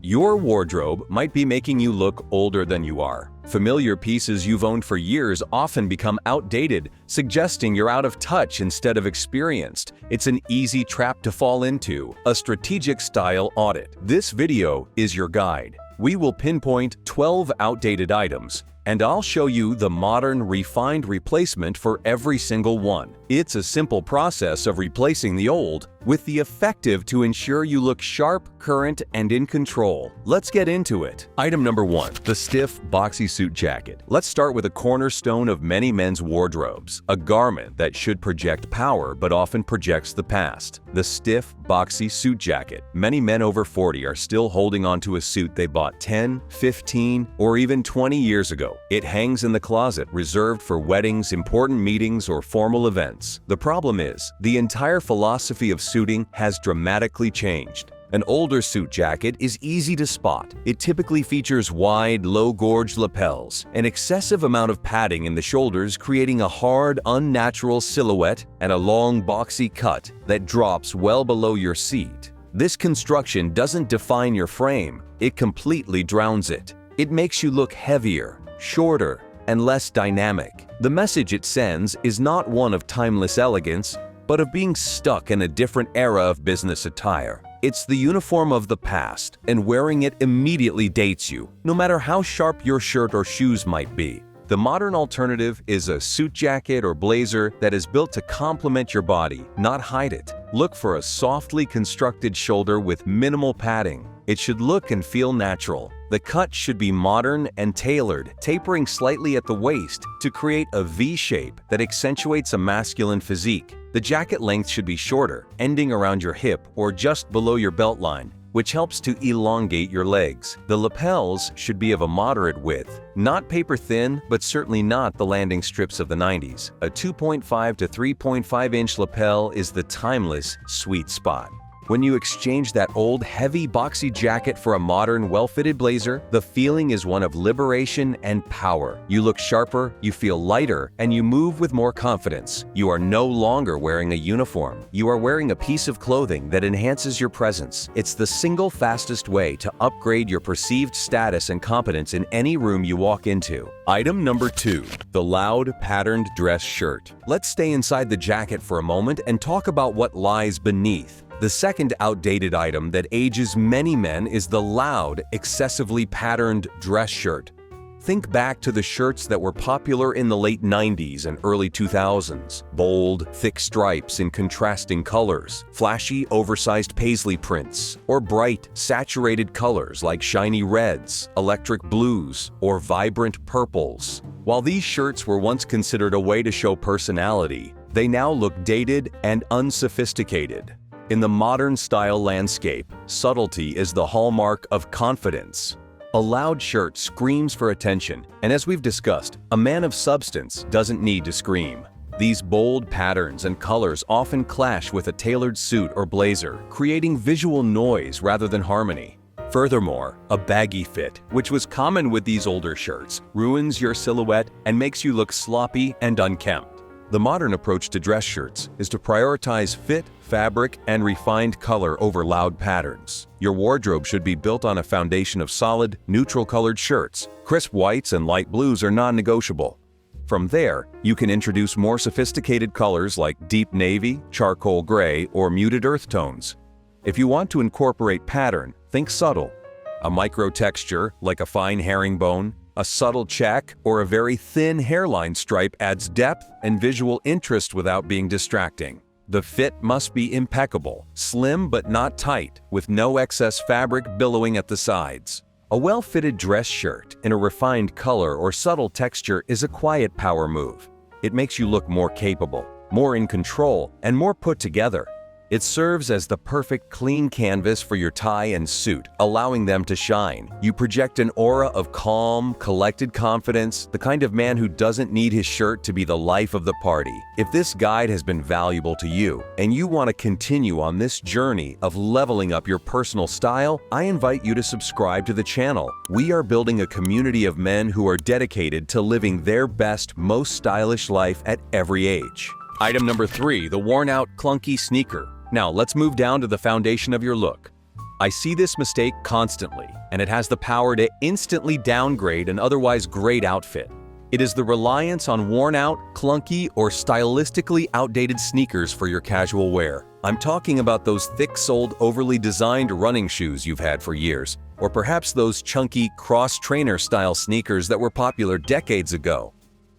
Your wardrobe might be making you look older than you are. Familiar pieces you've owned for years often become outdated, suggesting you're out of touch instead of experienced. It's an easy trap to fall into, a strategic style audit. This video is your guide. We will pinpoint 12 outdated items, and I'll show you the modern, refined replacement for every single one. It's a simple process of replacing the old with the effective to ensure you look sharp, current, and in control. Let's get into it. Item number 1. The stiff, boxy suit jacket. Let's start with a cornerstone of many men's wardrobes, a garment that should project power but often projects the past. The stiff, boxy suit jacket. Many men over 40 are still holding onto a suit they bought 10, 15, or even 20 years ago. It hangs in the closet, reserved for weddings, important meetings, or formal events. The problem is, the entire philosophy of suiting has dramatically changed. An older suit jacket is easy to spot. It typically features wide, low-gorged lapels, an excessive amount of padding in the shoulders creating a hard, unnatural silhouette, and a long, boxy cut that drops well below your seat. This construction doesn't define your frame, it completely drowns it. It makes you look heavier, shorter, and less dynamic. The message it sends is not one of timeless elegance, but of being stuck in a different era of business attire. It's the uniform of the past, and wearing it immediately dates you, no matter how sharp your shirt or shoes might be. The modern alternative is a suit jacket or blazer that is built to complement your body, not hide it. Look for a softly constructed shoulder with minimal padding. It should look and feel natural. The cut should be modern and tailored, tapering slightly at the waist to create a V shape that accentuates a masculine physique. The jacket length should be shorter, ending around your hip or just below your belt line, which helps to elongate your legs. The lapels should be of a moderate width, not paper thin, but certainly not the landing strips of the 90s. A 2.5 to 3.5 inch lapel is the timeless sweet spot. When you exchange that old, heavy, boxy jacket for a modern, well-fitted blazer, the feeling is one of liberation and power. You look sharper, you feel lighter, and you move with more confidence. You are no longer wearing a uniform. You are wearing a piece of clothing that enhances your presence. It's the single fastest way to upgrade your perceived status and competence in any room you walk into. Item number 2. The loud, patterned dress shirt. Let's stay inside the jacket for a moment and talk about what lies beneath. The second outdated item that ages many men is the loud, excessively patterned dress shirt. Think back to the shirts that were popular in the late 90s and early 2000s. Bold, thick stripes in contrasting colors, flashy, oversized paisley prints, or bright, saturated colors like shiny reds, electric blues, or vibrant purples. While these shirts were once considered a way to show personality, they now look dated and unsophisticated. In the modern style landscape, subtlety is the hallmark of confidence. A loud shirt screams for attention, and as we've discussed, a man of substance doesn't need to scream. These bold patterns and colors often clash with a tailored suit or blazer, creating visual noise rather than harmony. Furthermore, a baggy fit, which was common with these older shirts, ruins your silhouette and makes you look sloppy and unkempt. The modern approach to dress shirts is to prioritize fit, fabric, and refined color over loud patterns. Your wardrobe should be built on a foundation of solid, neutral-colored shirts. Crisp whites and light blues are non-negotiable. From there, you can introduce more sophisticated colors like deep navy, charcoal gray, or muted earth tones. If you want to incorporate pattern, think subtle. A micro texture, like a fine herringbone, a subtle check, or a very thin hairline stripe adds depth and visual interest without being distracting. The fit must be impeccable, slim but not tight, with no excess fabric billowing at the sides. A well-fitted dress shirt in a refined color or subtle texture is a quiet power move. It makes you look more capable, more in control, and more put together. It serves as the perfect clean canvas for your tie and suit, allowing them to shine. You project an aura of calm, collected confidence, the kind of man who doesn't need his shirt to be the life of the party. If this guide has been valuable to you, and you want to continue on this journey of leveling up your personal style, I invite you to subscribe to the channel. We are building a community of men who are dedicated to living their best, most stylish life at every age. Item number 3, the worn-out, clunky sneaker. Now, let's move down to the foundation of your look. I see this mistake constantly. and it has the power to instantly downgrade an otherwise great outfit. It is the reliance on worn-out, clunky, or stylistically outdated sneakers for your casual wear. I'm talking about those thick-soled, overly designed running shoes you've had for years, or perhaps those chunky cross-trainer-style sneakers that were popular decades ago.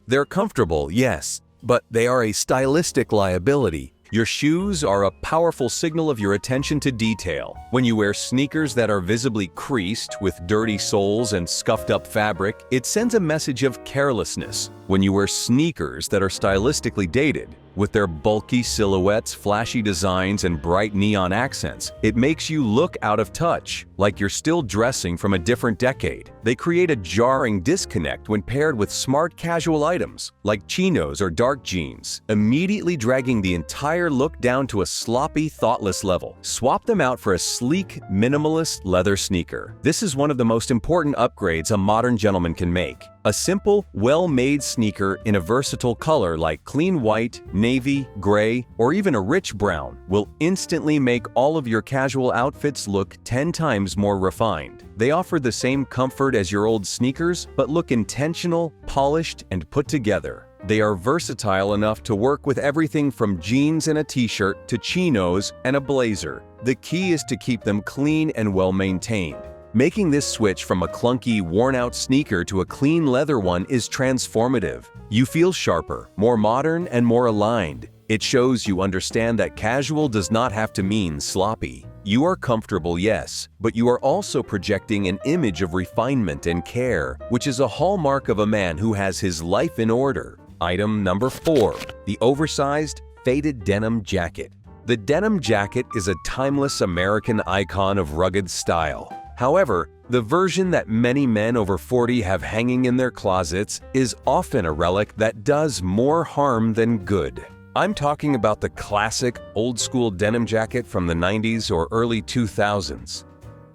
They're comfortable, yes, but they are a stylistic liability. Your shoes are a powerful signal of your attention to detail. When you wear sneakers that are visibly creased with dirty soles and scuffed up fabric, it sends a message of carelessness. When you wear sneakers that are stylistically dated, with their bulky silhouettes, flashy designs, and bright neon accents, it makes you look out of touch, like you're still dressing from a different decade. They create a jarring disconnect when paired with smart casual items, like chinos or dark jeans, immediately dragging the entire look down to a sloppy, thoughtless level. Swap them out for a sleek, minimalist leather sneaker. This is one of the most important upgrades a modern gentleman can make. A simple, well-made sneaker in a versatile color like clean white, navy, gray, or even a rich brown will instantly make all of your casual outfits look 10 times more refined. They offer the same comfort as your old sneakers, but look intentional, polished, and put together. They are versatile enough to work with everything from jeans and a t-shirt to chinos and a blazer. The key is to keep them clean and well-maintained. Making this switch from a clunky, worn-out sneaker to a clean leather one is transformative. You feel sharper, more modern, and more aligned. It shows you understand that casual does not have to mean sloppy. You are comfortable, yes, but you are also projecting an image of refinement and care, which is a hallmark of a man who has his life in order. Item number 4. The oversized, faded denim jacket. The denim jacket is a timeless American icon of rugged style. However, the version that many men over 40 have hanging in their closets is often a relic that does more harm than good. I'm talking about the classic, old-school denim jacket from the 90s or early 2000s.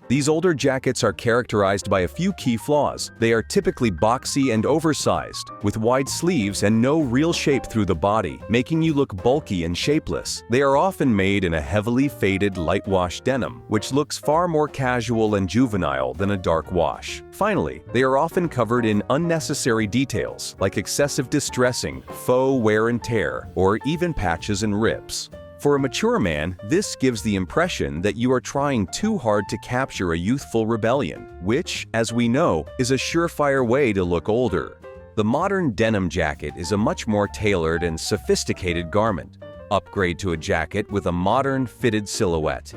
These older jackets are characterized by a few key flaws. They are typically boxy and oversized, with wide sleeves and no real shape through the body, making you look bulky and shapeless. They are often made in a heavily faded light wash denim, which looks far more casual and juvenile than a dark wash. Finally, they are often covered in unnecessary details, like excessive distressing, faux wear and tear, or even patches and rips. For a mature man, this gives the impression that you are trying too hard to capture a youthful rebellion, which, as we know, is a surefire way to look older. The modern denim jacket is a much more tailored and sophisticated garment. Upgrade to a jacket with a modern, fitted silhouette.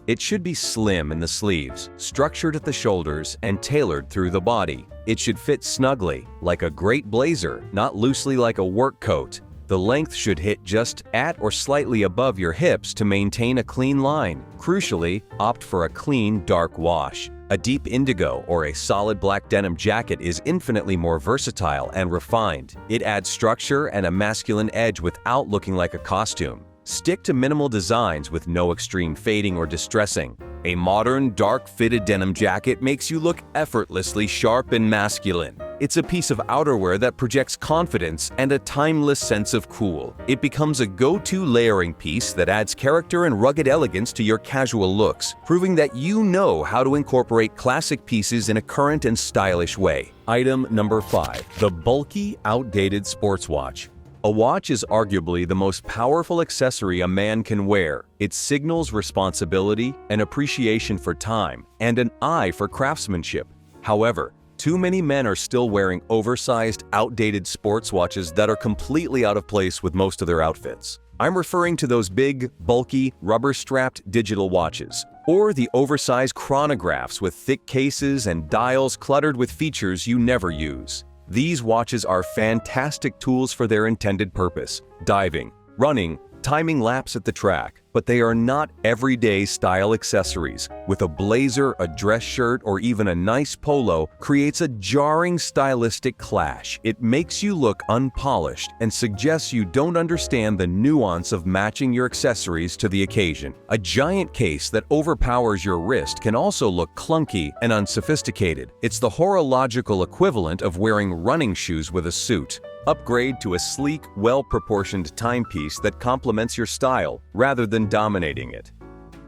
It should be slim in the sleeves, structured at the shoulders, and tailored through the body. It should fit snugly, like a great blazer, not loosely like a work coat. The length should hit just at or slightly above your hips to maintain a clean line. Crucially, opt for a clean, dark wash. A deep indigo or a solid black denim jacket is infinitely more versatile and refined. It adds structure and a masculine edge without looking like a costume. Stick to minimal designs with no extreme fading or distressing. A modern, dark-fitted denim jacket makes you look effortlessly sharp and masculine. It's a piece of outerwear that projects confidence and a timeless sense of cool. It becomes a go-to layering piece that adds character and rugged elegance to your casual looks, proving that you know how to incorporate classic pieces in a current and stylish way. Item number 5. The bulky, outdated sports watch. A watch is arguably the most powerful accessory a man can wear. It signals responsibility, an appreciation for time, and an eye for craftsmanship. However, too many men are still wearing oversized, outdated sports watches that are completely out of place with most of their outfits. I'm referring to those big, bulky, rubber-strapped digital watches, or the oversized chronographs with thick cases and dials cluttered with features you never use. These watches are fantastic tools for their intended purpose: diving, running, timing laps at the track. But they are not everyday style accessories. With a blazer, a dress shirt, or even a nice polo creates a jarring stylistic clash. It makes you look unpolished and suggests you don't understand the nuance of matching your accessories to the occasion. A giant case that overpowers your wrist can also look clunky and unsophisticated. It's the horological equivalent of wearing running shoes with a suit. Upgrade to a sleek, well-proportioned timepiece that complements your style rather than dominating it.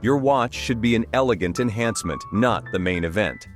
Your watch should be an elegant enhancement, not the main event.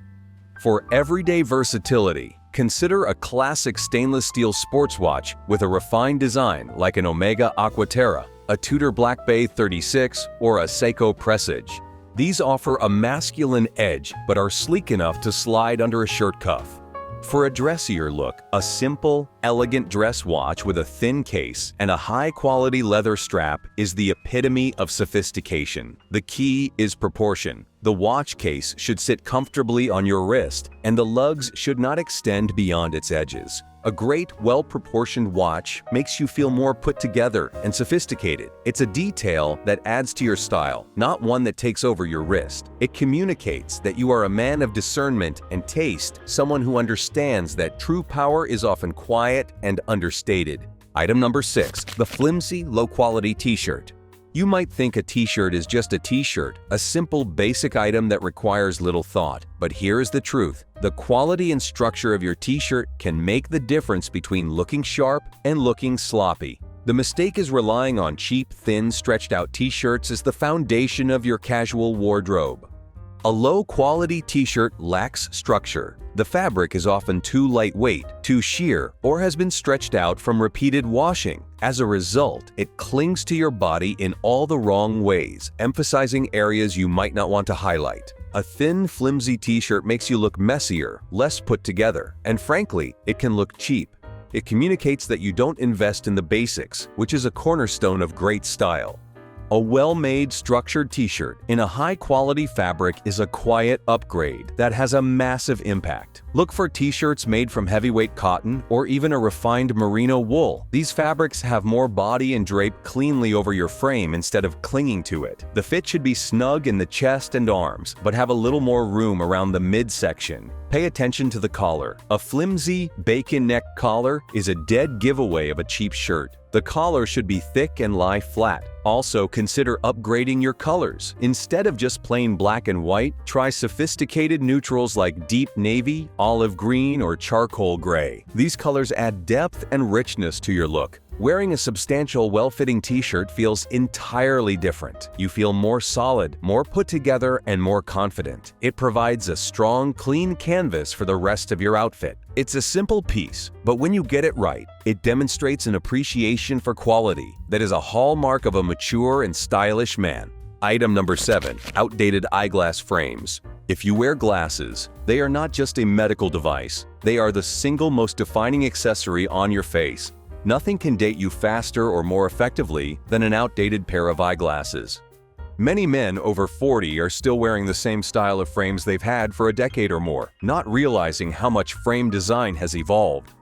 For everyday versatility, consider a classic stainless steel sports watch with a refined design like an Omega Aquaterra, a Tudor Black Bay 36, or a Seiko Presage. These offer a masculine edge but are sleek enough to slide under a shirt cuff. For a dressier look, a simple, elegant dress watch with a thin case and a high-quality leather strap is the epitome of sophistication. The key is proportion. The watch case should sit comfortably on your wrist, and the lugs should not extend beyond its edges. A great, well-proportioned watch makes you feel more put together and sophisticated. It's a detail that adds to your style, not one that takes over your wrist. It communicates that you are a man of discernment and taste, someone who understands that true power is often quiet and understated. Item number 6. The Flimsy low-quality t-shirt. You might think a t-shirt is just a t-shirt, a simple basic item that requires little thought. But here is the truth. The quality and structure of your t-shirt can make the difference between looking sharp and looking sloppy. The mistake is relying on cheap, thin, stretched-out t-shirts as the foundation of your casual wardrobe. A low-quality t-shirt lacks structure. The fabric is often too lightweight, too sheer, or has been stretched out from repeated washing. As a result, it clings to your body in all the wrong ways, emphasizing areas you might not want to highlight. A thin, flimsy t-shirt makes you look messier, less put together, and frankly, it can look cheap. It communicates that you don't invest in the basics, which is a cornerstone of great style. A well-made, structured t-shirt in a high-quality fabric is a quiet upgrade that has a massive impact. Look for t-shirts made from heavyweight cotton or even a refined merino wool. These fabrics have more body and drape cleanly over your frame instead of clinging to it. The fit should be snug in the chest and arms, but have a little more room around the midsection. Pay attention to the collar. A flimsy, bacon neck collar is a dead giveaway of a cheap shirt. The collar should be thick and lie flat. Also, consider upgrading your colors. Instead of just plain black and white, try sophisticated neutrals like deep navy, olive green, or charcoal gray. These colors add depth and richness to your look. Wearing a substantial, well-fitting t-shirt feels entirely different. You feel more solid, more put together, and more confident. It provides a strong, clean canvas for the rest of your outfit. It's a simple piece, but when you get it right, it demonstrates an appreciation for quality that is a hallmark of a mature and stylish man. Item number 7. Outdated eyeglass frames. If you wear glasses, they are not just a medical device. They are the single most defining accessory on your face. Nothing can date you faster or more effectively than an outdated pair of eyeglasses. Many men over 40 are still wearing the same style of frames they've had for a decade or more, not realizing how much frame design has evolved.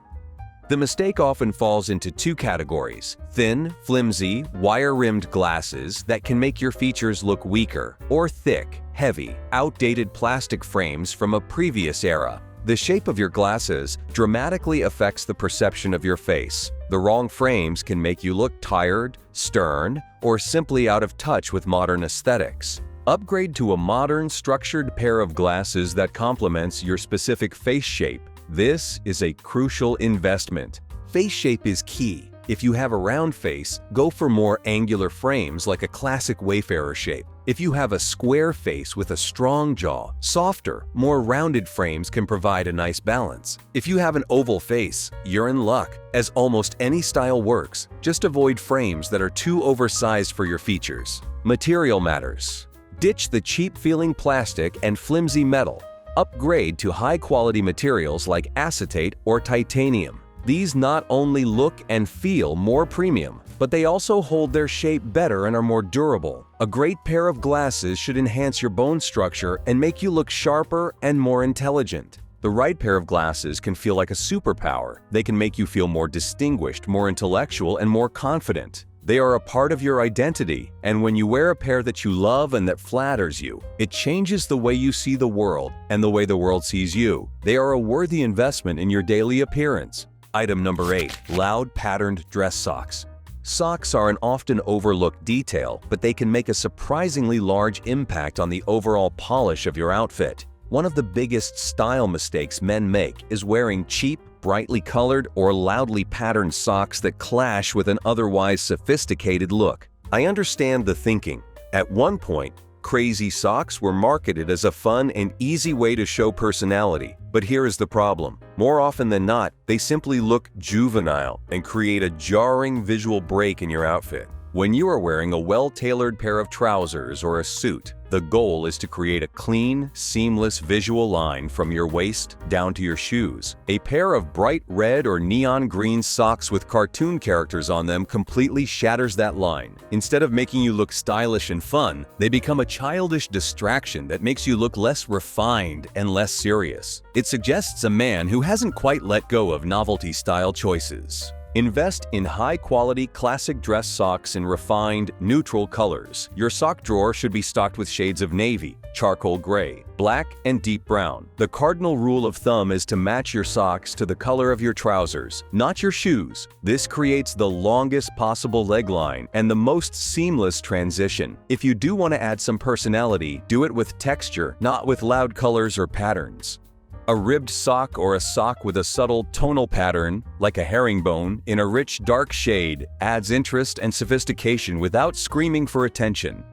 The mistake often falls into two categories: thin, flimsy, wire-rimmed glasses that can make your features look weaker, or thick, heavy, outdated plastic frames from a previous era. The shape of your glasses dramatically affects the perception of your face. The wrong frames can make you look tired, stern, or simply out of touch with modern aesthetics. Upgrade to a modern, structured pair of glasses that complements your specific face shape. This is a crucial investment. Face shape is key. If you have a round face, go for more angular frames like a classic Wayfarer shape. If you have a square face with a strong jaw, softer, more rounded frames can provide a nice balance. If you have an oval face, you're in luck, as almost any style works. Just avoid frames that are too oversized for your features. Material matters. Ditch the cheap-feeling plastic and flimsy metal. Upgrade to high-quality materials like acetate or titanium. These not only look and feel more premium, but they also hold their shape better and are more durable. A great pair of glasses should enhance your bone structure and make you look sharper and more intelligent. The right pair of glasses can feel like a superpower. They can make you feel more distinguished, more intellectual, and more confident. They are a part of your identity, and when you wear a pair that you love and that flatters you, it changes the way you see the world and the way the world sees you. They are a worthy investment in your daily appearance. Item number 8. Loud patterned dress socks. Socks are an often overlooked detail, but they can make a surprisingly large impact on the overall polish of your outfit. One of the biggest style mistakes men make is wearing cheap, brightly colored, or loudly patterned socks that clash with an otherwise sophisticated look. I understand the thinking. At one point, Crazy socks were marketed as a fun and easy way to show personality. But here is the problem. More often than not, they simply look juvenile and create a jarring visual break in your outfit. When you are wearing a well-tailored pair of trousers or a suit, the goal is to create a clean, seamless visual line from your waist down to your shoes. A pair of bright red or neon green socks with cartoon characters on them completely shatters that line. Instead of making you look stylish and fun, they become a childish distraction that makes you look less refined and less serious. It suggests a man who hasn't quite let go of novelty style choices. Invest in high-quality classic dress socks in refined, neutral colors. Your sock drawer should be stocked with shades of navy, charcoal gray, black, and deep brown. The cardinal rule of thumb is to match your socks to the color of your trousers, not your shoes. This creates the longest possible leg line and the most seamless transition. If you do want to add some personality, do it with texture, not with loud colors or patterns. A ribbed sock or a sock with a subtle tonal pattern, like a herringbone, in a rich dark shade, adds interest and sophistication without screaming for attention.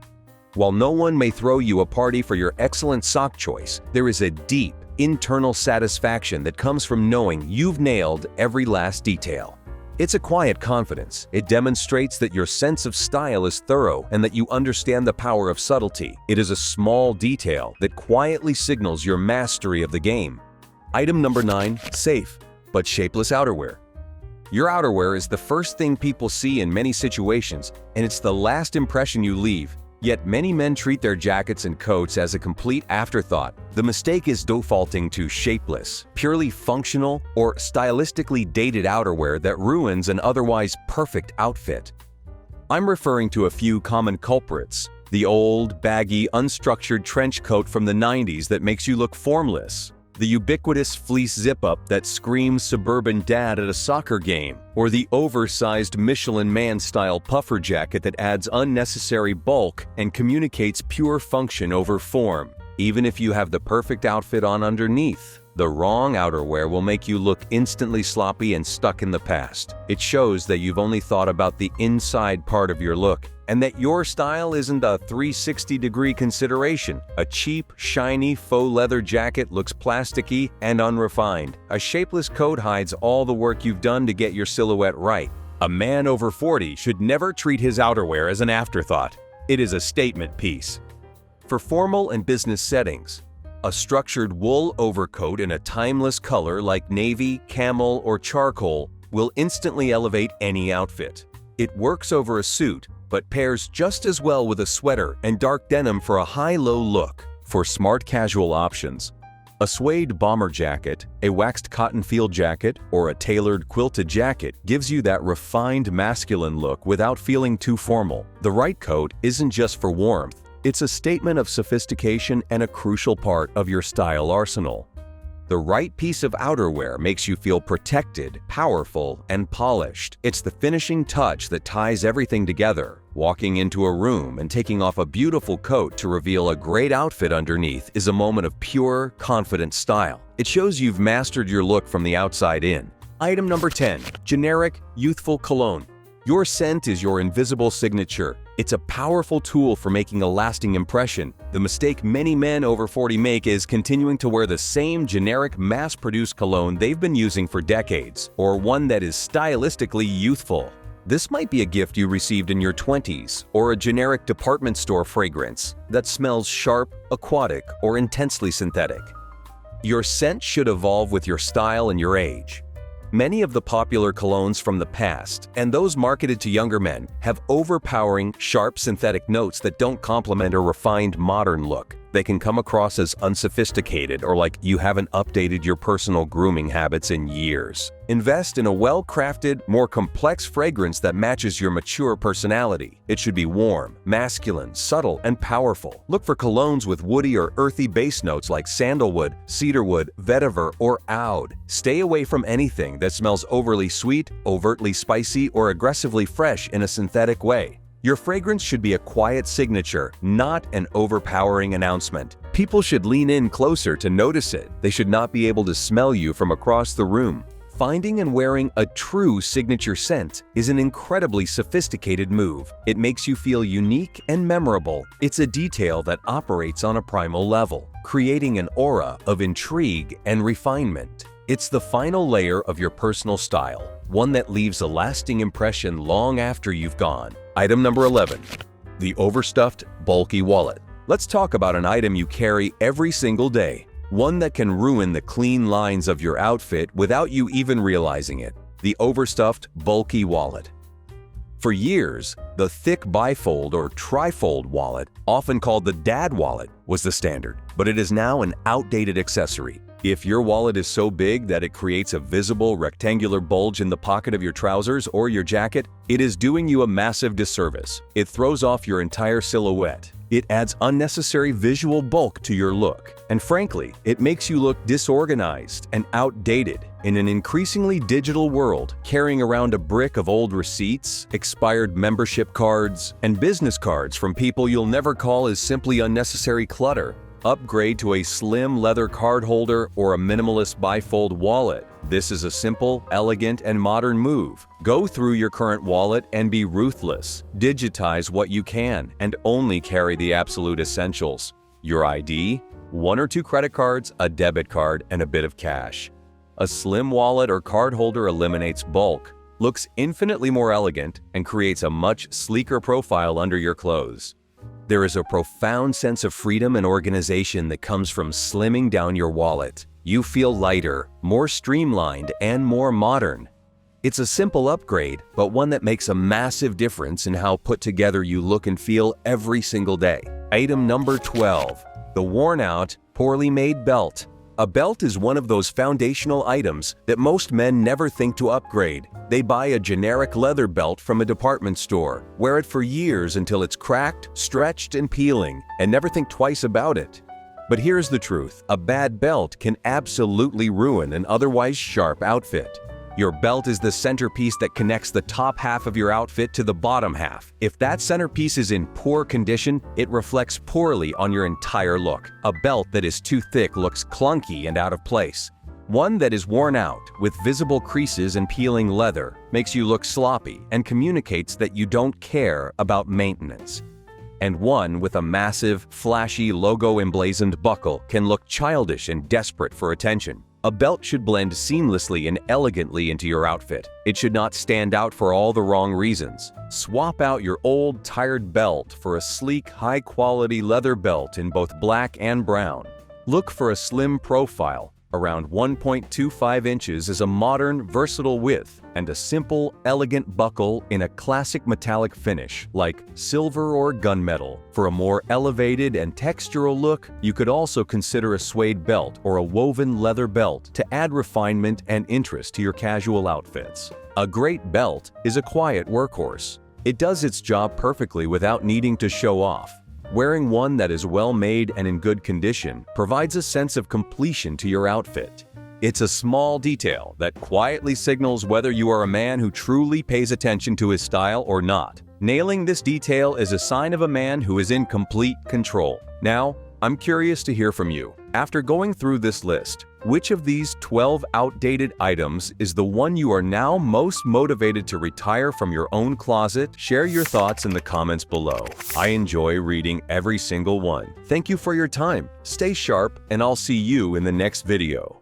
While no one may throw you a party for your excellent sock choice, there is a deep, internal satisfaction that comes from knowing you've nailed every last detail. It's a quiet confidence. It demonstrates that your sense of style is thorough and that you understand the power of subtlety. It is a small detail that quietly signals your mastery of the game. Item number 9, safe, but shapeless outerwear. Your outerwear is the first thing people see in many situations, and it's the last impression you leave. Yet many men treat their jackets and coats as a complete afterthought. The mistake is defaulting to shapeless, purely functional, or stylistically dated outerwear that ruins an otherwise perfect outfit. I'm referring to a few common culprits. The old, baggy, unstructured trench coat from the 90s that makes you look formless. The ubiquitous fleece zip-up that screams suburban dad at a soccer game, or the oversized Michelin Man-style puffer jacket that adds unnecessary bulk and communicates pure function over form. Even if you have the perfect outfit on underneath, the wrong outerwear will make you look instantly sloppy and stuck in the past. It shows that you've only thought about the inside part of your look, and that your style isn't a 360-degree consideration. A cheap, shiny faux leather jacket looks plasticky and unrefined. A shapeless coat hides all the work you've done to get your silhouette right. A man over 40 should never treat his outerwear as an afterthought. It is a statement piece. For formal and business settings, a structured wool overcoat in a timeless color like navy, camel, or charcoal will instantly elevate any outfit. It works over a suit, but pairs just as well with a sweater and dark denim for a high-low look. For smart casual options, a suede bomber jacket, a waxed cotton field jacket, or a tailored quilted jacket gives you that refined masculine look without feeling too formal. The right coat isn't just for warmth. It's a statement of sophistication and a crucial part of your style arsenal. The right piece of outerwear makes you feel protected, powerful, and polished. It's the finishing touch that ties everything together. Walking into a room and taking off a beautiful coat to reveal a great outfit underneath is a moment of pure, confident style. It shows you've mastered your look from the outside in. Item number 10. Generic, youthful cologne. Your scent is your invisible signature. It's a powerful tool for making a lasting impression. The mistake many men over 40 make is continuing to wear the same generic mass-produced cologne they've been using for decades, or one that is stylistically youthful. This might be a gift you received in your 20s, or a generic department store fragrance that smells sharp, aquatic, or intensely synthetic. Your scent should evolve with your style and your age. Many of the popular colognes from the past, and those marketed to younger men, have overpowering, sharp synthetic notes that don't complement a refined modern look. They can come across as unsophisticated or like you haven't updated your personal grooming habits in years. Invest in a well-crafted, more complex fragrance that matches your mature personality. It should be warm, masculine, subtle, and powerful. Look for colognes with woody or earthy base notes like sandalwood, cedarwood, vetiver, or oud. Stay away from anything that smells overly sweet, overtly spicy, or aggressively fresh in a synthetic way. Your fragrance should be a quiet signature, not an overpowering announcement. People should lean in closer to notice it. They should not be able to smell you from across the room. Finding and wearing a true signature scent is an incredibly sophisticated move. It makes you feel unique and memorable. It's a detail that operates on a primal level, creating an aura of intrigue and refinement. It's the final layer of your personal style, one that leaves a lasting impression long after you've gone. Item number 11. The overstuffed, bulky wallet. Let's talk about an item you carry every single day. One that can ruin the clean lines of your outfit without you even realizing it. The overstuffed, bulky wallet. For years, the thick bifold or trifold wallet, often called the dad wallet, was the standard, but it is now an outdated accessory. If your wallet is so big that it creates a visible rectangular bulge in the pocket of your trousers or your jacket, it is doing you a massive disservice. It throws off your entire silhouette. It adds unnecessary visual bulk to your look. And frankly, it makes you look disorganized and outdated. In an increasingly digital world, carrying around a brick of old receipts, expired membership cards, and business cards from people you'll never call is simply unnecessary clutter. Upgrade to a slim leather card holder or a minimalist bifold wallet. This is a simple, elegant, and modern move. Go through your current wallet and be ruthless. Digitize what you can and only carry the absolute essentials. Your ID, 1 or 2 credit cards, a debit card, and a bit of cash. A slim wallet or card holder eliminates bulk, looks infinitely more elegant, and creates a much sleeker profile under your clothes. There is a profound sense of freedom and organization that comes from slimming down your wallet. You feel lighter, more streamlined, and more modern. It's a simple upgrade, but one that makes a massive difference in how put together you look and feel every single day. Item number 12. The worn-out, poorly made belt. A belt is one of those foundational items that most men never think to upgrade. They buy a generic leather belt from a department store, wear it for years until it's cracked, stretched, and peeling, and never think twice about it. But here's the truth: a bad belt can absolutely ruin an otherwise sharp outfit. Your belt is the centerpiece that connects the top half of your outfit to the bottom half. If that centerpiece is in poor condition, it reflects poorly on your entire look. A belt that is too thick looks clunky and out of place. One that is worn out, with visible creases and peeling leather, makes you look sloppy and communicates that you don't care about maintenance. And one with a massive, flashy, logo-emblazoned buckle can look childish and desperate for attention. A belt should blend seamlessly and elegantly into your outfit. It should not stand out for all the wrong reasons. Swap out your old, tired belt for a sleek, high-quality leather belt in both black and brown. Look for a slim profile. Around 1.25 inches is a modern, versatile width, and a simple, elegant buckle in a classic metallic finish, like silver or gunmetal. For a more elevated and textural look, you could also consider a suede belt or a woven leather belt to add refinement and interest to your casual outfits. A great belt is a quiet workhorse. It does its job perfectly without needing to show off. Wearing one that is well-made and in good condition provides a sense of completion to your outfit. It's a small detail that quietly signals whether you are a man who truly pays attention to his style or not. Nailing this detail is a sign of a man who is in complete control. Now, I'm curious to hear from you. After going through this list, which of these 12 outdated items is the one you are now most motivated to retire from your own closet? Share your thoughts in the comments below. I enjoy reading every single one. Thank you for your time. Stay sharp, and I'll see you in the next video.